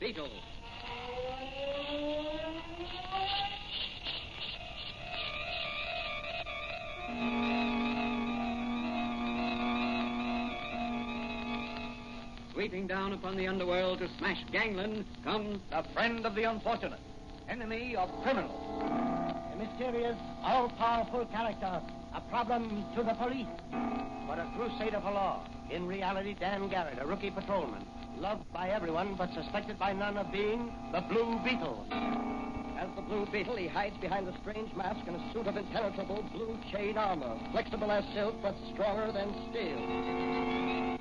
Beetle. Sweeping down upon the underworld to smash gangland comes the friend of the unfortunate, enemy of criminals. A mysterious, all-powerful character, a problem to the police, but a crusader for law. In reality, Dan Garrett, a rookie patrolman, loved by everyone but suspected by none of being the Blue Beetle. As the Blue Beetle, he hides behind a strange mask and a suit of impenetrable blue chain armor, flexible as silk but stronger than steel.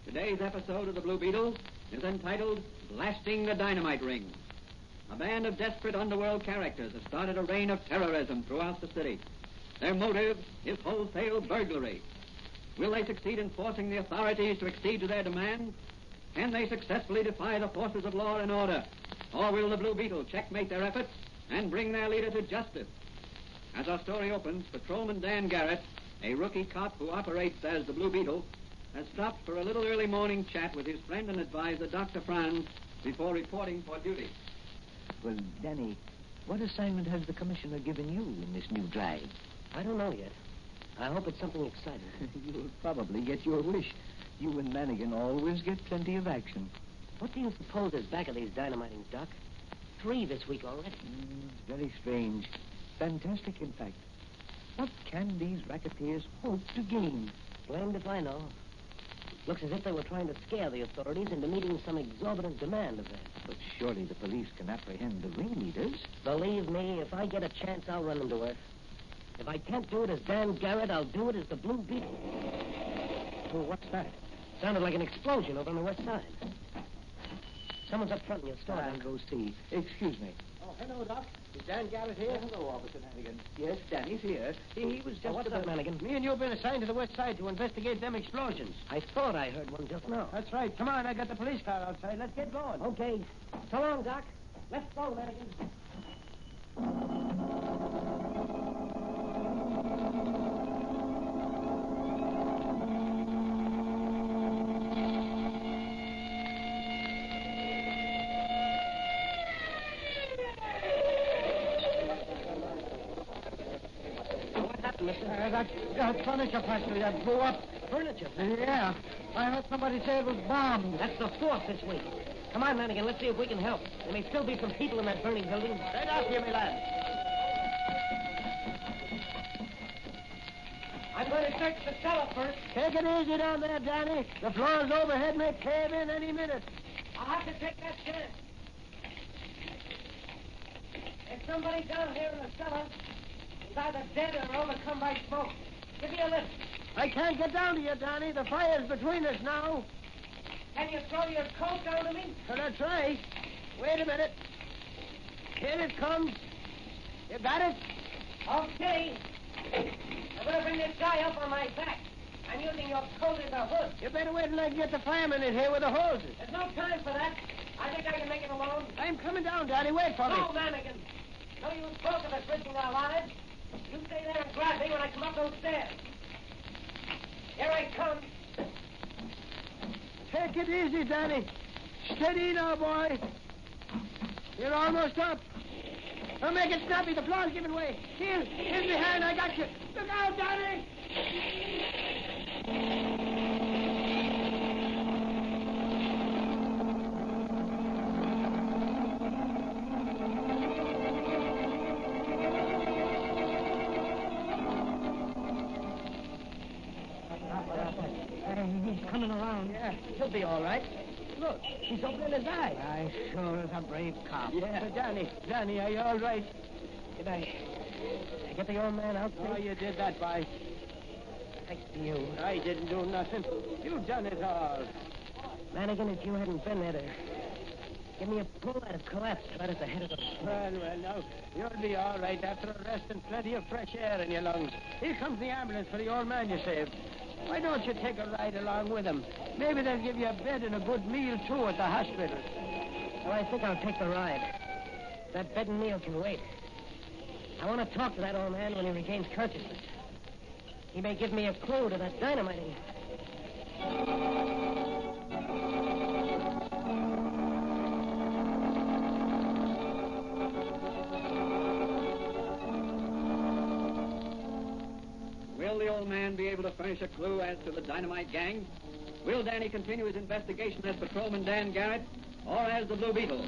Today's episode of the Blue Beetle is entitled Blasting the Dynamite Ring. A band of desperate underworld characters has started a reign of terrorism throughout the city. Their motive is wholesale burglary. Will they succeed in forcing the authorities to accede to their demands? Can they successfully defy the forces of law and order? Or will the Blue Beetle checkmate their efforts and bring their leader to justice? As our story opens, Patrolman Dan Garrett, a rookie cop who operates as the Blue Beetle, has stopped for a little early morning chat with his friend and advisor, Dr. Franz, before reporting for duty. Well, Danny, what assignment has the commissioner given you in this new drive? I don't know yet. I hope it's something exciting. You'll probably get your wish. You and Mannigan always get plenty of action. What do you suppose is back of these dynamitings, Doc? 3 this week already. Very strange. Fantastic, in fact. What can these racketeers hope to gain? Blamed if I know. Looks as if they were trying to scare the authorities into meeting some exorbitant demand of theirs. But surely the police can apprehend the ringleaders. Believe me, if I get a chance, I'll run them to earth. If I can't do it as Dan Garrett, I'll do it as the Blue Beetle. Oh, what's that? Sounded like an explosion over on the west side. Someone's up front in your store. I'll go see. Excuse me. Oh, hello, Doc. Is Dan Garrett here? Hello, Officer Mannigan. Yes, Danny's here. He was just... what's up, Mannigan? Me and you have been assigned to the west side to investigate them explosions. I thought I heard one just now. That's right. Come on, I got the police car outside. Let's get going. Okay. So long, Doc. Let's go, Mannigan. That furniture factory that blew up. Furniture? Yeah. I heard somebody say it was bombed. That's the 4th this week. Come on, Mannigan, let's see if we can help. There may still be some people in that burning building. Right after you, me lad. I'm going to search the cellar first. Take it easy down there, Danny. The floors overhead may cave in any minute. I'll have to take that chance. There's somebody down here in the cellar. He's either dead or overcome by smoke. Give me a lift. I can't get down to you, Danny. The fire's between us now. Can you throw your coat down to me? So that's right. Wait a minute. Here it comes. You got it? Okay. I'm going to bring this guy up on my back. I'm using your coat as a hood. You better wait till I get the fireman in here with the hoses. There's no time for that. I think I can make it alone. I'm coming down, Danny. Wait for me. No, Mannigan. No use both of us risking our lives. You stay there and grab me when I come up those stairs. Here I come. Take it easy, Danny. Steady now, boy. You're almost up. Don't make it snappy. The floor's giving way. Here's behind. I got you. Look out, Danny. He's coming around. Yeah, he'll be all right. Look, he's opening his eyes. I sure is a brave cop. Yeah. Danny, are you all right? Did I get the old man out there? Oh, you did that, boy. Thanks to you. I didn't do nothing. You done it all. Mannigan, if you hadn't been there to give me a pull, I'd have collapsed right at the head of the... Well, now, you'll be all right after a rest and plenty of fresh air in your lungs. Here comes the ambulance for the old man you saved. Why don't you take a ride along with him? Maybe they'll give you a bed and a good meal, too, at the hospital. Well, I think I'll take the ride. That bed and meal can wait. I want to talk to that old man when he regains consciousness. He may give me a clue to that dynamiting. Will the old man be able to furnish a clue as to the Dynamite gang? Will Danny continue his investigation as Patrolman Dan Garrett or as the Blue Beetle?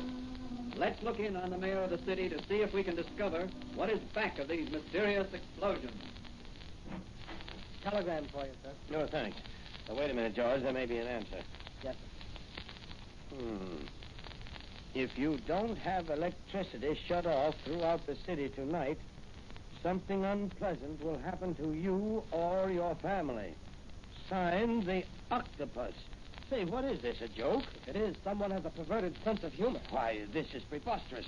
Let's look in on the mayor of the city to see if we can discover what is back of these mysterious explosions. Telegram for you, sir. No, thanks. Now, wait a minute, George. There may be an answer. Yes, sir. If you don't have electricity shut off throughout the city tonight, something unpleasant will happen to you or your family. Signed, the Octopus. Say, what is this, a joke? If it is, someone has a perverted sense of humor. Why, this is preposterous.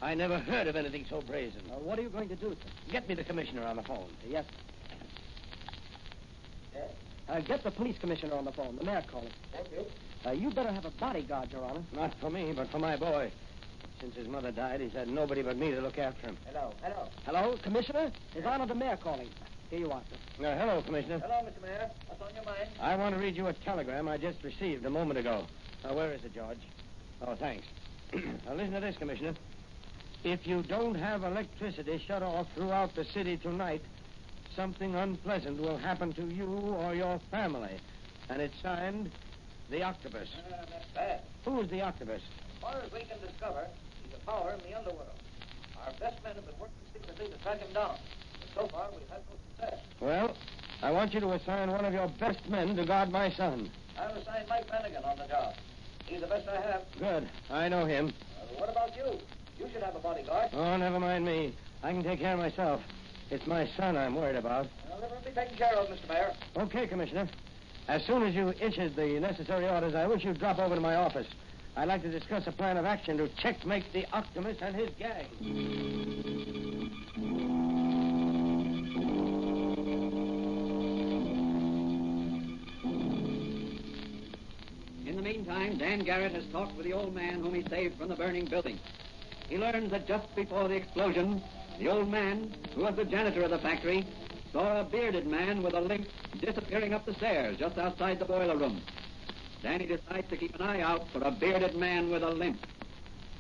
I never heard of anything so brazen. What are you going to do, sir? Get me the commissioner on the phone. Yes, sir. Get the police commissioner on the phone. The mayor calling. Thank you. You better have a bodyguard, Your Honor. Not for me, but for my boy. Since his mother died, he's had nobody but me to look after him. Hello. Hello, Commissioner? His Honor the Mayor calling. Here you are, sir. Hello, Commissioner. Hello, Mr. Mayor. What's on your mind? I want to read you a telegram I just received a moment ago. Now, where is it, George? Oh, thanks. Now, listen to this, Commissioner. If you don't have electricity shut off throughout the city tonight, something unpleasant will happen to you or your family. And it's signed, the Octopus. That's bad. Who's the Octopus? As far as we can discover, he's a power in the underworld. Our best men have been working secretly to track him down. But so far, we've had no success. Well, I want you to assign one of your best men to guard my son. I've assigned Mike Flanagan on the job. He's the best I have. Good. I know him. What about you? You should have a bodyguard. Oh, never mind me. I can take care of myself. It's my son I'm worried about. Well, everything will be taken care of, Mr. Mayor. Okay, Commissioner. As soon as you issued the necessary orders, I wish you'd drop over to my office. I'd like to discuss a plan of action to checkmate the Octopus and his gang. In the meantime, Dan Garrett has talked with the old man whom he saved from the burning building. He learns that just before the explosion, the old man, who was the janitor of the factory, saw a bearded man with a limp disappearing up the stairs just outside the boiler room. Danny decides to keep an eye out for a bearded man with a limp.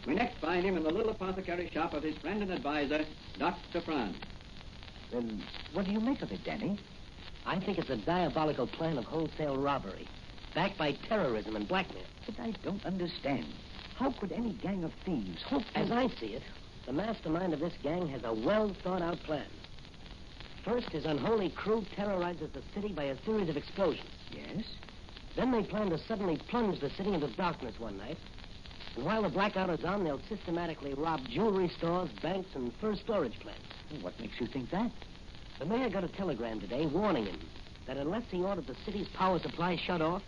We next find him in the little apothecary shop of his friend and advisor, Dr. Franz. Well, what do you make of it, Danny? I think it's a diabolical plan of wholesale robbery, backed by terrorism and blackmail. But I don't understand. How could any gang of thieves hope to... As I see it, the mastermind of this gang has a well-thought-out plan. First, his unholy crew terrorizes the city by a series of explosions. Yes? Then they plan to suddenly plunge the city into darkness one night. And while the blackout is on, they'll systematically rob jewelry stores, banks, and first storage plants. What makes you think that? The mayor got a telegram today warning him that unless he ordered the city's power supply shut off,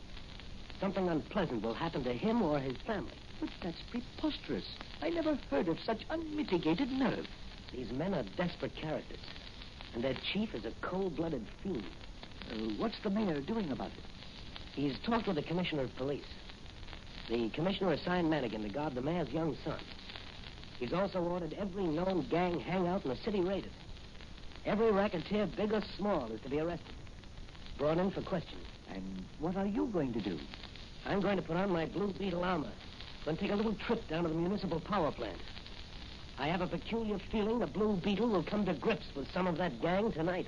something unpleasant will happen to him or his family. But that's preposterous. I never heard of such unmitigated nerve. These men are desperate characters, and their chief is a cold-blooded fiend. What's the mayor doing about it? He's talked with the commissioner of police. The commissioner assigned Madigan to guard the mayor's young son. He's also ordered every known gang hangout in the city raided. Every racketeer, big or small, is to be arrested. Brought in for questioning. And what are you going to do? I'm going to put on my Blue Beetle armor. Going to take a little trip down to the municipal power plant. I have a peculiar feeling the Blue Beetle will come to grips with some of that gang tonight.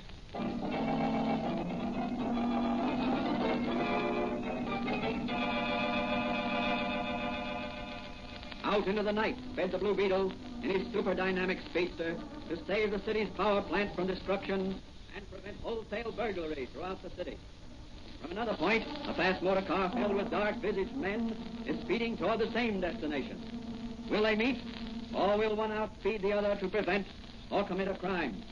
Out into the night sped the Blue Beetle in his super dynamic speedster to save the city's power plant from destruction and prevent wholesale burglary throughout the city. From another point, a fast motor car filled with dark-visaged men is speeding toward the same destination. Will they meet, or will one outspeed the other to prevent or commit a crime?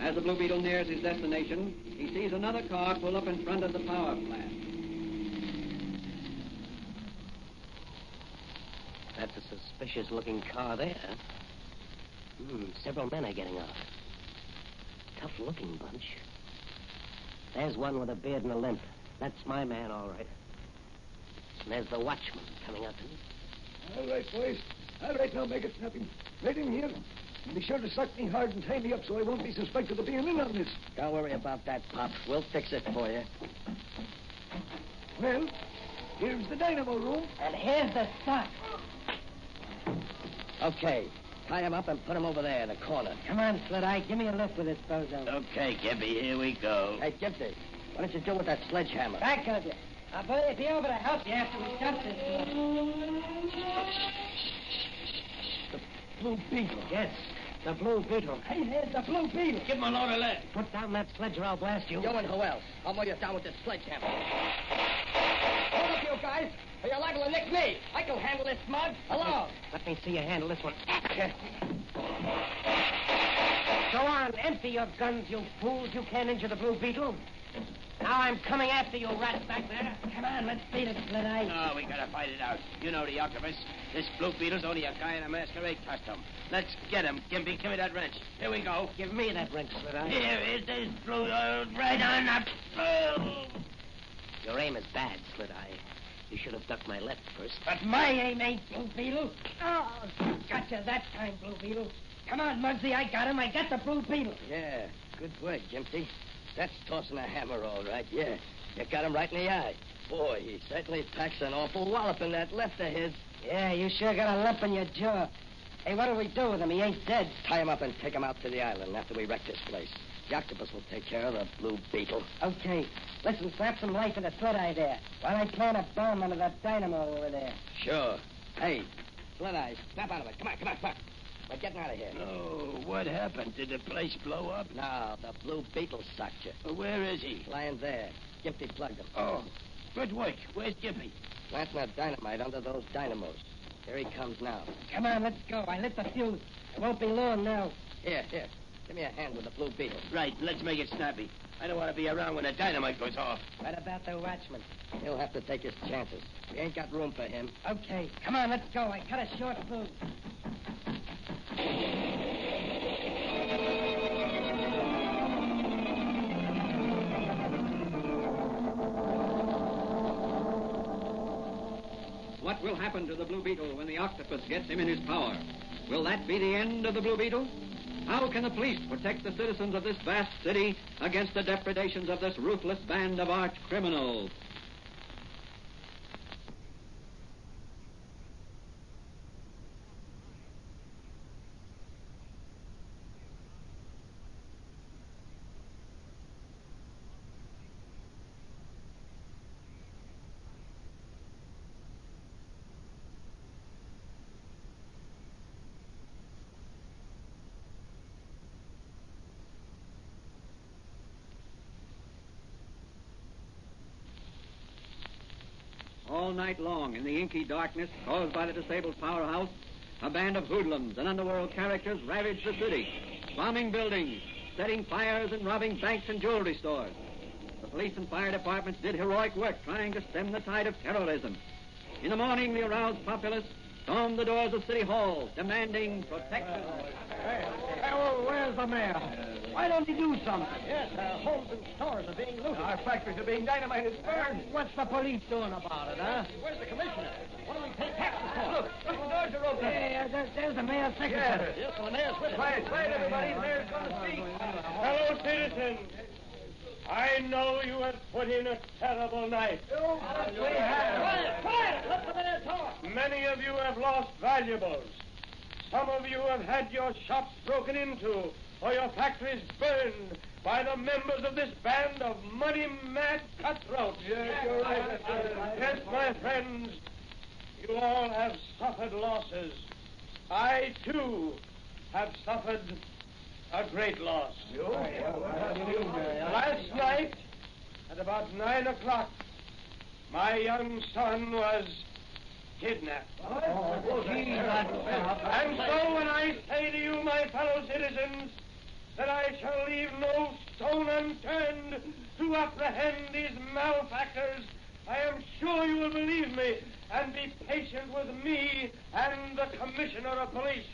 As the Blue Beetle nears his destination, he sees another car pull up in front of the power plant. That's a suspicious-looking car there. Several men are getting out. Tough-looking bunch. There's one with a beard and a limp. That's my man, all right. And there's the watchman coming up to me. All right, boys. All right, now make it snappy. Right in here. And be sure to suck me hard and tie me up so I won't be suspected of being in on this. Don't worry about that, Pop. We'll fix it for you. Well, here's the dynamo room. And here's the stock. Okay. Tie him up and put him over there in the corner. Come on, Slit-Eye. Give me a lift with this bozo. Okay, Gimpy, here we go. Hey, Gimpy, what did you do with that sledgehammer? Back of you. I'll be over to help you after we dump this The Blue Beetle. Yes, the Blue Beetle. Hey, there's the Blue Beetle. Give him a load of lead. Put down that sledge or I'll blast you. You and who else? I'll mow you down with this sledgehammer. Hold up, you guys. Or you're liable to nick me. I can handle this smug. Alone. Let me see you handle this one. Go on, empty your guns, you fools. You can't injure the Blue Beetle. Now I'm coming after you, rats back there. Come on, let's beat it, Slit-Eye. No, we gotta fight it out. You know the octopus. This Blue Beetle's only a guy in a masquerade costume. Let's get him. Gimpy, give me that wrench. Here we go. Give me that wrench, Slit-Eye. Here is this blue, right on the... Your aim is bad, Slit-Eye. You should have ducked my left first. But my aim ain't Blue Beetle. Oh, gotcha that time, Blue Beetle. Come on, Muggsy, I got him. I got the Blue Beetle. Yeah, good work, Gimpy. That's tossing a hammer, all right, yeah. You got him right in the eye. Boy, he certainly packs an awful wallop in that left of his. Yeah, you sure got a lump in your jaw. Hey, what'll we do with him? He ain't dead. Tie him up and take him out to the island after we wreck this place. The octopus will take care of the Blue Beetle. Okay. Listen, slap some life in the Slit-Eye there while I plant a bomb under that dynamo over there. Sure. Hey, Slit-Eye, snap out of it. Come on. We're getting out of here. Oh, what happened? Did the place blow up? No, the Blue Beetle sucked you. Well, where is he? Lying there. Gimpy plugged him. Oh, good work. Where's Gimpy? Planting a dynamite under those dynamos. Here he comes now. Come on, let's go. I lit the fuse. It won't be long now. Here. Give me a hand with the Blue Beetle. Right, let's make it snappy. I don't want to be around when the dynamite goes off. What about the watchman? He'll have to take his chances. We ain't got room for him. Okay, come on, let's go. I cut a short fuse. What will happen to the Blue Beetle when the octopus gets him in his power? Will that be the end of the Blue Beetle? How can the police protect the citizens of this vast city against the depredations of this ruthless band of arch criminals? All night long, in the inky darkness caused by the disabled powerhouse, a band of hoodlums and underworld characters ravaged the city, bombing buildings, setting fires and robbing banks and jewelry stores. The police and fire departments did heroic work trying to stem the tide of terrorism. In the morning, the aroused populace stormed the doors of City Hall, demanding protection. Where's the mayor? Why don't he do something? Yes, homes and stores are being looted. Our factories are being dynamited. Burned. What's the police doing about it, huh? Where's the commissioner? What do we pay taxes for? Look, the doors are open. Hey, there's the mayor's secretary. Yes, well, the mayor's with us. Quiet, everybody. The mayor's going to speak. Fellow citizens, I know you have put in a terrible night. We have. Quiet! Let the mayor talk. Many of you have lost valuables. Some of you have had your shops broken into or your factories burned by the members of this band of money-mad cutthroats. Yes, you're right. Yes, my friends, you all have suffered losses. I, too, have suffered a great loss. Last night, at about 9 o'clock, my young son was kidnapped. And so when I say to you, my fellow citizens, that I shall leave no stone unturned to apprehend these malefactors, I am sure you will believe me and be patient with me and the commissioner of police.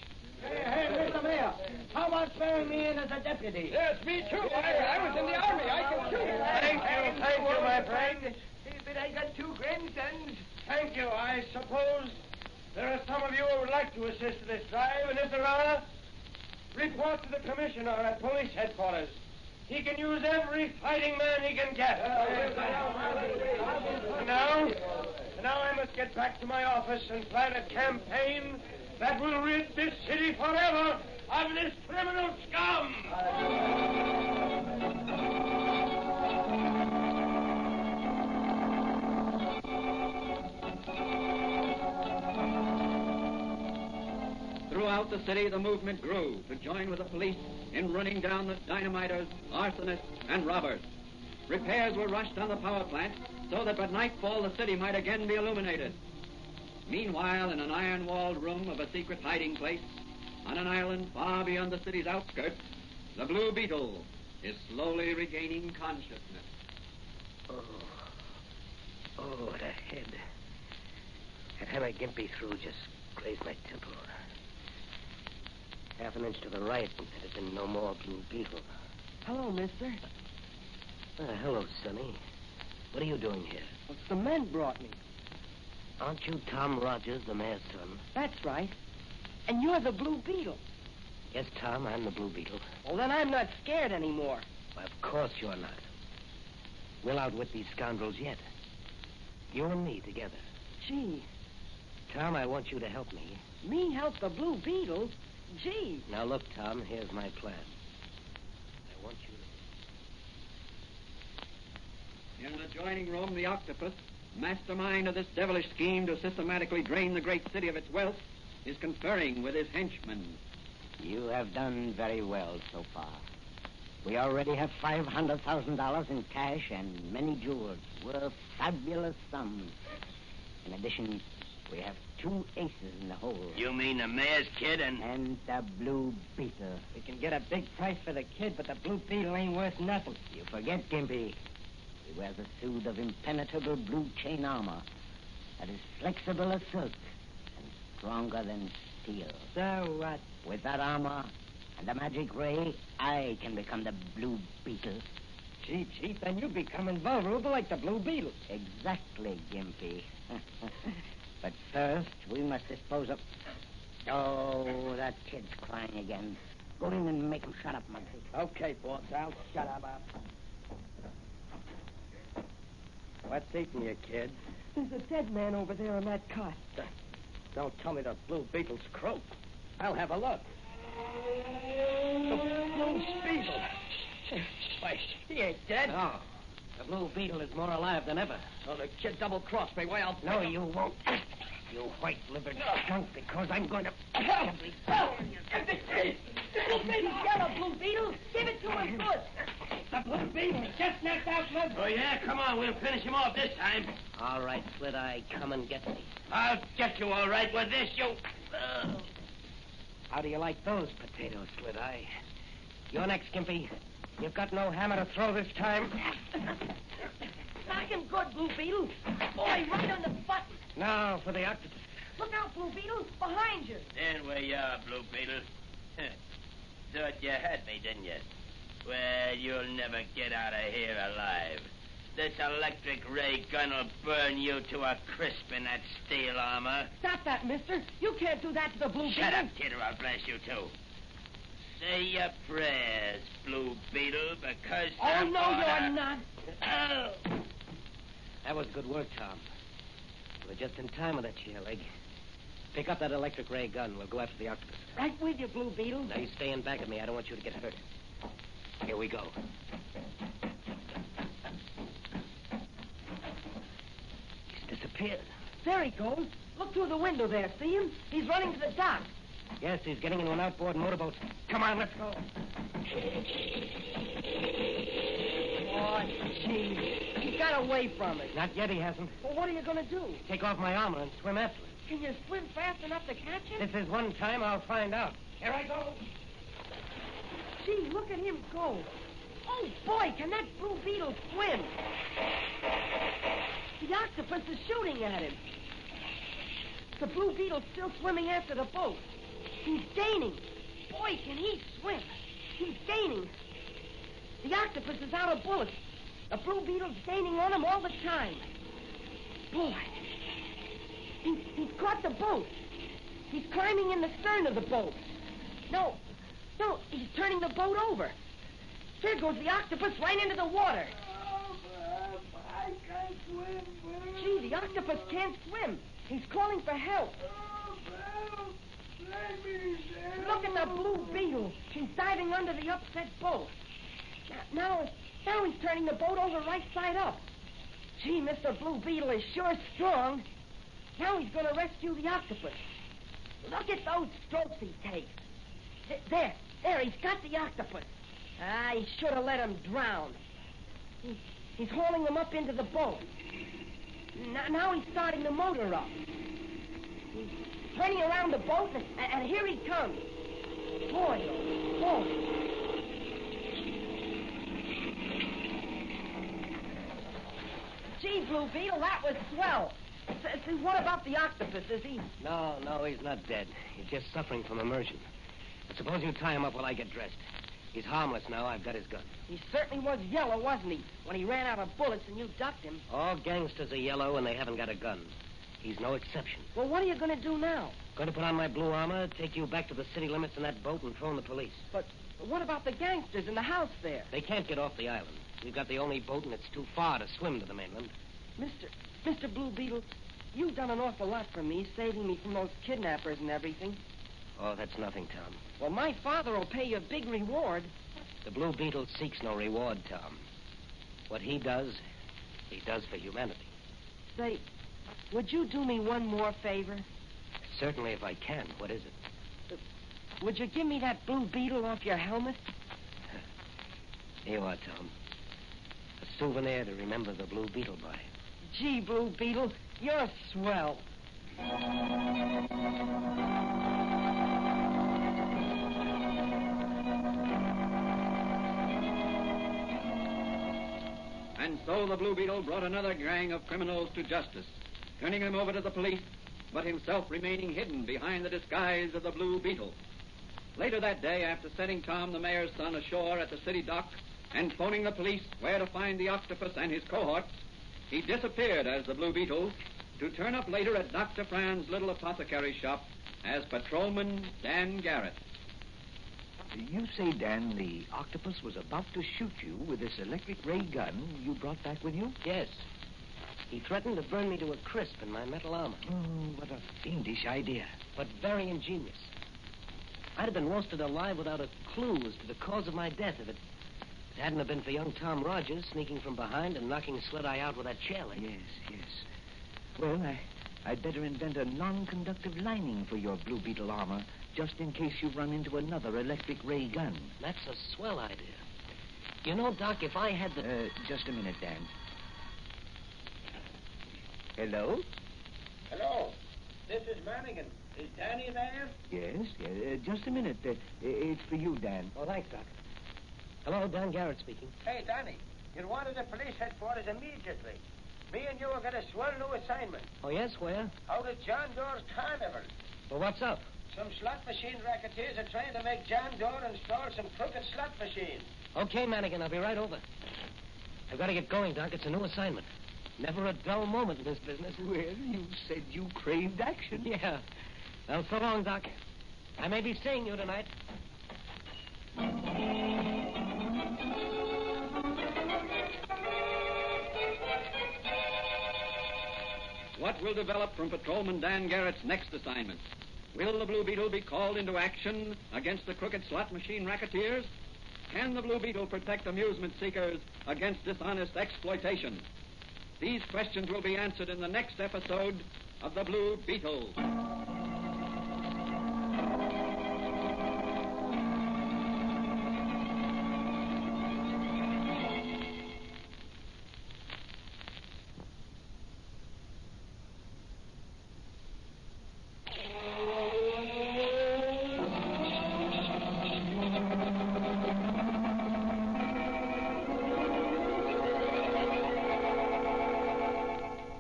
Hey, Mr. Mayor, how about swearing me in as a deputy? Yes, me too. I was in the army. I can shoot. Thank you, my friend. He's been that I got 2 grandsons. Thank you. I suppose there are some of you who would like to assist in this drive, and if there are, report to the commissioner at police headquarters. He can use every fighting man he can get. Now I must get back to my office and plan a campaign that will rid this city forever of this criminal scum. Throughout the city, the movement grew to join with the police in running down the dynamiters, arsonists, and robbers. Repairs were rushed on the power plant so that by nightfall the city might again be illuminated. Meanwhile, in an iron-walled room of a secret hiding place, on an island far beyond the city's outskirts, the Blue Beetle is slowly regaining consciousness. Oh, what a head. That hammer Gimpy threw just grazed my temple. Half an inch to the right, and there'd been no more Blue Beetle. Hello, mister. Hello, Sonny. What are you doing here? Well, the men brought me. Aren't you Tom Rogers, the mayor's son? That's right. And you're the Blue Beetle. Yes, Tom, I'm the Blue Beetle. Well, then I'm not scared anymore. Why, of course you're not. We'll outwit these scoundrels yet. You and me together. Gee. Tom, I want you to help me. Me help the Blue Beetle? Gee. Now, look, Tom, here's my plan. I want you to... In the adjoining room, the octopus, mastermind of this devilish scheme to systematically drain the great city of its wealth, is conferring with his henchmen. You have done very well so far. We already have $500,000 in cash and many jewels, worth fabulous sums. In addition, we have 2 aces in the hole. You mean the mayor's kid And the Blue Beetle. We can get a big price for the kid, but the Blue Beetle ain't worth nothing. You forget, Gimpy. He wears a suit of impenetrable blue chain armor that is flexible as silk and stronger than steel. So what? With that armor and the magic ray, I can become the Blue Beetle. Gee, Chief, then you become invulnerable like the Blue Beetle. Exactly, Gimpy. But first, we must dispose of... Oh, that kid's crying again. Go in and make him shut up, Muggsy. Okay, boss, I'll shut up. What's eating you, kid? There's a dead man over there on that cot. Don't tell me the Blue Beetle's croaked. I'll have a look. The Blue Beetle. Why, he ain't dead. No. The Blue Beetle is more alive than ever. Oh, the kid double-crossed me. Why, I'll... No, you won't. You white-livered skunk, because I'm going to... Help me! Get a Blue Beetle! Give it to him good! The Blue Beetle just knocked out Mud. Oh, yeah? Come on, we'll finish him off this time. All right, Slit Eye, come and get me. I'll get you all right with this, you... How do you like those potatoes, Slit Eye? You're next, Gimpy. You've got no hammer to throw this time. Knock him good, Blue Beetle. Boy, right on the button. Now for the octopus. Look out, Blue Beetle. Behind you. There where you are, Blue Beetle. Thought you had me, didn't you? Well, you'll never get out of here alive. This electric ray gun will burn you to a crisp in that steel armor. Stop that, mister. You can't do that to the Blue Beetle. Shut up, kid, or I'll blast you, too. Say your prayers, Blue Beetle, because... Oh, no, you're not. Oh. That was good work, Tom. You were just in time with that chair leg. Pick up that electric ray gun. We'll go after the octopus. Right with you, Blue Beetle. Now, you stay in back of me. I don't want you to get hurt. Here we go. He's disappeared. There he goes. Look through the window there. See him? He's running to the dock. Yes, he's getting into an outboard motorboat. Come on, let's go. Oh, gee. He got away from it. Not yet, he hasn't. Well, what are you going to do? Take off my armor and swim after him. Can you swim fast enough to catch him? This is one time I'll find out. Here I go. Gee, look at him go. Oh, boy, can that Blue Beetle swim? The octopus is shooting at him. The Blue Beetle's still swimming after the boat. He's gaining. Boy, can he swim. He's gaining. The octopus is out of bullets. The Blue Beetle's gaining on him all the time. Boy, he's caught the boat. He's climbing in the stern of the boat. No, he's turning the boat over. Here goes the octopus right into the water. Oh, I can't swim. Gee, the octopus can't swim. He's calling for help. Oh, let me down. Look at the Blue Beetle. She's diving under the upset boat. Now he's turning the boat over right side up. Gee, Mr. Blue Beetle is sure strong. Now he's going to rescue the octopus. Look at those strokes he takes. There, he's got the octopus. He should have let him drown. He's hauling him up into the boat. Now he's starting the motor up. He's turning around the boat, and here he comes. Boy, oh, boy. Gee, Blue Beetle, that was swell. See, what about the octopus? Is he... No, he's not dead. He's just suffering from immersion. But suppose you tie him up while I get dressed. He's harmless now. I've got his gun. He certainly was yellow, wasn't he, when he ran out of bullets and you ducked him? All gangsters are yellow and they haven't got a gun. He's no exception. Well, what are you going to do now? Going to put on my blue armor, take you back to the city limits in that boat, and phone the police. But what about the gangsters in the house there? They can't get off the island. We've got the only boat, and it's too far to swim to the mainland. Mr. Blue Beetle, you've done an awful lot for me, saving me from those kidnappers and everything. Oh, that's nothing, Tom. Well, my father will pay you a big reward. The Blue Beetle seeks no reward, Tom. What he does for humanity. Say, would you do me one more favor? Certainly, if I can. What is it? Would you give me that Blue Beetle off your helmet? Here you are, Tom. A souvenir to remember the Blue Beetle by. Gee, Blue Beetle, you're swell. And so the Blue Beetle brought another gang of criminals to justice, turning them over to the police, but himself remaining hidden behind the disguise of the Blue Beetle. Later that day, after setting Tom, the mayor's son, ashore at the city dock and phoning the police where to find the octopus and his cohorts, he disappeared as the Blue Beetle to turn up later at Dr. Franz's little apothecary shop as patrolman Dan Garrett. You say, Dan, the octopus was about to shoot you with this electric ray gun you brought back with you? Yes. He threatened to burn me to a crisp in my metal armor. Oh, what a fiendish idea. But very ingenious. I'd have been roasted alive without a clue as to the cause of my death if it hadn't have been for young Tom Rogers sneaking from behind and knocking Slit-Eye out with that chair leg. Yes. Well, I'd better invent a non-conductive lining for your Blue Beetle armor, just in case you run into another electric ray gun. That's a swell idea. You know, Doc, if I had the... Just a minute, Dan. Hello? Hello. This is Mannigan. Is Danny there? Yes. Just a minute. It's for you, Dan. Oh, thanks, Doc. Hello, Dan Garrett speaking. Hey, Danny. You're wanted at police headquarters immediately. Me and you have got a swell new assignment. Oh, yes? Where? Out at John Doe's Carnival. Well, what's up? Some slot machine racketeers are trying to make John Doe install some crooked slot machines. Okay, Mannigan, I'll be right over. I've got to get going, Doc. It's a new assignment. Never a dull moment in this business. Well, you said you craved action. Yeah. Well, so long, Doc. I may be seeing you tonight. What will develop from Patrolman Dan Garrett's next assignment? Will the Blue Beetle be called into action against the crooked slot machine racketeers? Can the Blue Beetle protect amusement seekers against dishonest exploitation? These questions will be answered in the next episode of The Blue Beetle.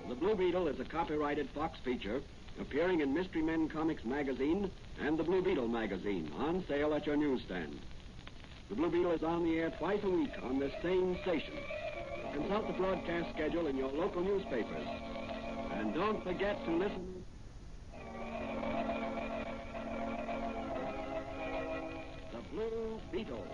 The Blue Beetle is a copyrighted Fox feature appearing in Mystery Men Comics magazine and the Blue Beetle magazine, on sale at your newsstand. The Blue Beetle is on the air twice a week on this same station. Consult the broadcast schedule in your local newspapers. And don't forget to listen. The Blue Beetle.